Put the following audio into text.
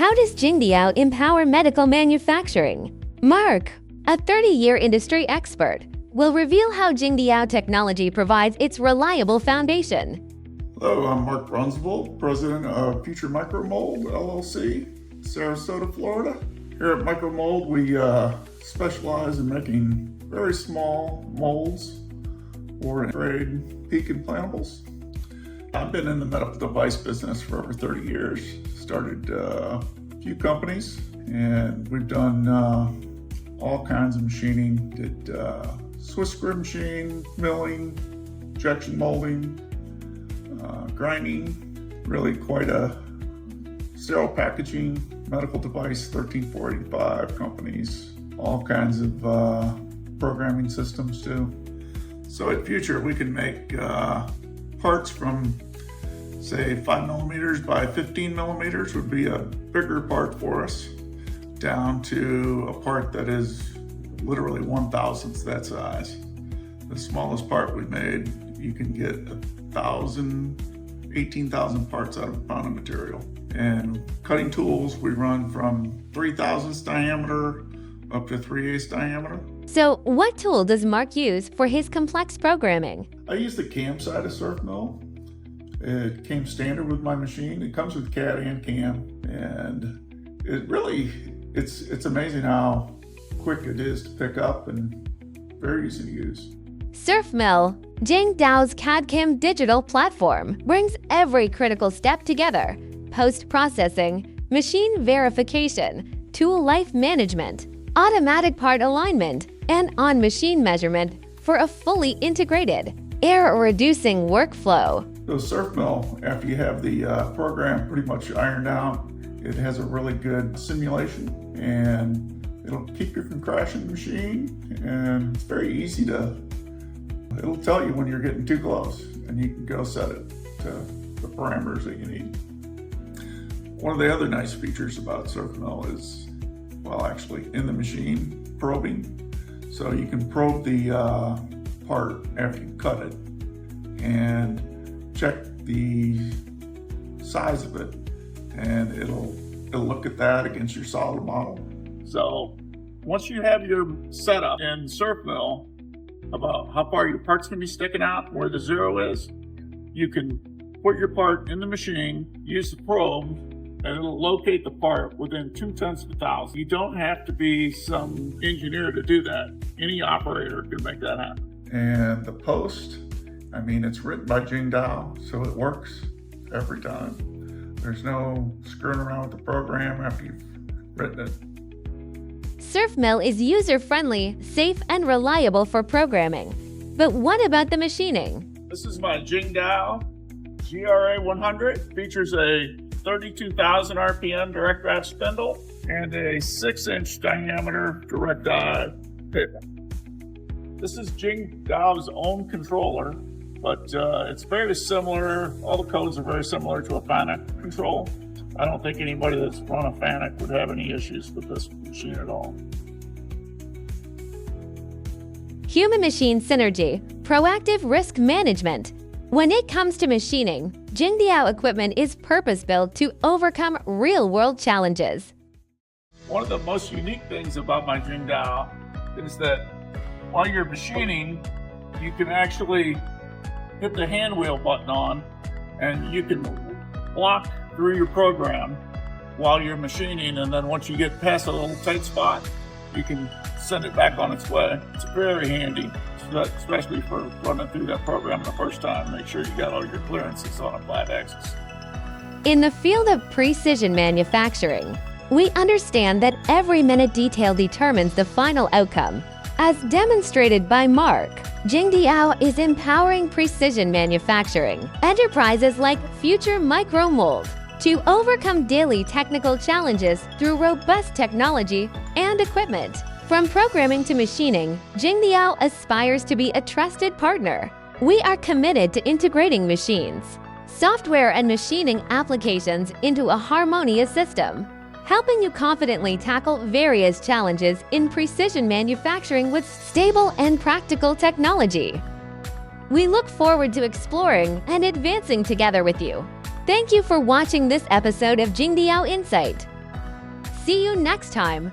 How does Jingdiao empower medical manufacturing? Mark, a 30-year industry expert, will reveal how Jingdiao technology provides its reliable foundation. Hello, I'm Mark Brunsvold, president of Future Micromold, LLC, Sarasota, Florida. Here at Micromold, we specialize in making very small molds for grade peak implantables. I've been in the medical device business for over 30 years. Started a few companies, and we've done all kinds of machining. Did Swiss screw machine, milling, injection molding, grinding, really quite a sterile packaging, medical device, 13485 companies, all kinds of programming systems too. So at Future, we can make parts from, say, 5 millimeters by 15 millimeters would be a bigger part for us, down to a part that is literally 1/1000th that size. The smallest part we made, you can get 18,000 parts out of a pound of material. And cutting tools, we run from 3/1000ths diameter up to 3/8 diameter. So, what tool does Mark use for his complex programming? I use the cam side of Surf Mill. It came standard with my machine. It comes with CAD and cam, and it's amazing how quick it is to pick up and very easy to use. Surf Mill, Jingdiao's CAD/CAM digital platform, brings every critical step together: post-processing, machine verification, tool life management, automatic part alignment, and on-machine measurement for a fully integrated, error-reducing workflow. The Surf Mill, after you have the program pretty much ironed out, it has a really good simulation, and it'll keep you from crashing the machine, and it's very easy it'll tell you when you're getting too close, and you can go set it to the parameters that you need. One of the other nice features about Surf Mill is, well, actually in the machine, probing. So you can probe the part after you cut it and check the size of it, and it'll look at that against your solid model. So once you have your setup in Surf Mill about how far your part's gonna be sticking out, where the zero is, you can put your part in the machine, use the probe, and it'll locate the part within 0.2. You don't have to be some engineer to do that. Any operator can make that happen. And the post, I mean, it's written by Jingdiao, so it works every time. There's no screwing around with the program after you've written it. Surf Mill is user-friendly, safe, and reliable for programming. But what about the machining? This is my Jingdiao GRA 100. Features a 32,000 RPM direct drive spindle and a 6-inch diameter direct drive pivot. This is Jingdiao's own controller, but it's very similar. All the codes are very similar to a FANUC control. I don't think anybody that's run a FANUC would have any issues with this machine at all. Human-machine synergy, proactive risk management. When it comes to machining, Jingdiao equipment is purpose-built to overcome real-world challenges. One of the most unique things about my Jingdiao is that while you're machining, you can actually hit the hand wheel button on, and you can block through your program while you're machining, and then once you get past a little tight spot, you can send it back on its way. It's very handy, especially for running through that program the first time. Make sure you got all your clearances on a flat axis. In the field of precision manufacturing, we understand that every minute detail determines the final outcome. As demonstrated by Mark, Jingdiao is empowering precision manufacturing enterprises like Future Micromold to overcome daily technical challenges through robust technology and equipment. From programming to machining, Jingdiao aspires to be a trusted partner. We are committed to integrating machines, software, and machining applications into a harmonious system, helping you confidently tackle various challenges in precision manufacturing with stable and practical technology. We look forward to exploring and advancing together with you. Thank you for watching this episode of Jingdiao Insight. See you next time!